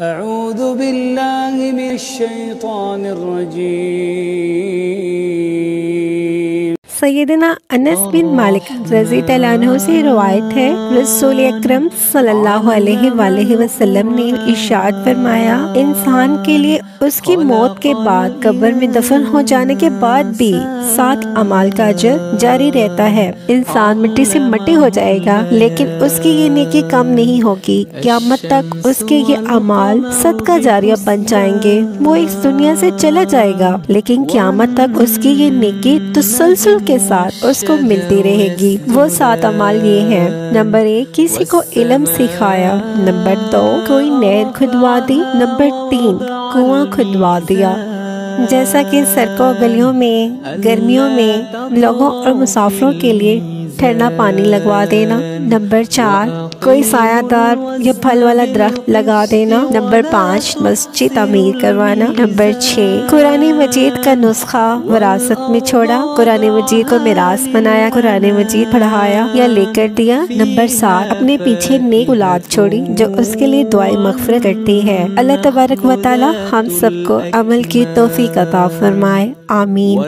اعوذ باللہ من الشیطان الرجیم۔ سیدنا انس بن مالک رضی اللہ عنہ سے روایت ہے، رسول اکرم صلی اللہ علیہ وآلہ وسلم نے ارشاد فرمایا، انسان کے لیے اس کی موت کے بعد قبر میں دفن ہو جانے کے بعد بھی 7 اعمال کا اجر جاری رہتا ہے۔ انسان مٹی سے مٹی ہو جائے گا لیکن اس کی یہ نیکی کم نہیں ہوگی۔ قیامت تک اس کے یہ اعمال صدقہ جاریہ بن جائیں گے۔ وہ اس دنیا سے چلا جائے گا لیکن قیامت تک اس کی یہ نیکی تسلسل کے ساتھ اس کو ملتی رہے گی۔ وہ 7 اعمال یہ ہیں: نمبر 1، کسی کو علم سکھایا۔ نمبر 2، کوئی نہر کھدوا دی۔ نمبر 3، کنواں کھدوا دیا۔ جیسا کہ سڑکوں گلیوں میں گرمیوں میں لوگوں اور مسافروں کے لیے ٹھنڈا پانی لگوا دینا۔ نمبر 4، کوئی سایہ دار یا پھل والا درخت لگا دینا۔ نمبر 5، مسجد تعمیر کروانا۔ نمبر 6، قرآن مجید کا نسخہ وراثت میں چھوڑا۔ قرآن مجید کو میراث بنایا، قرآن مجید پڑھایا یا لے کر دیا۔ نمبر 7، اپنے پیچھے نیک اولاد چھوڑی جو اس کے لیے دعائیں مغفرت کرتی ہے۔ اللہ تبارک و تعالی ہم سب کو عمل کی توفیق عطا فرمائے، آمین۔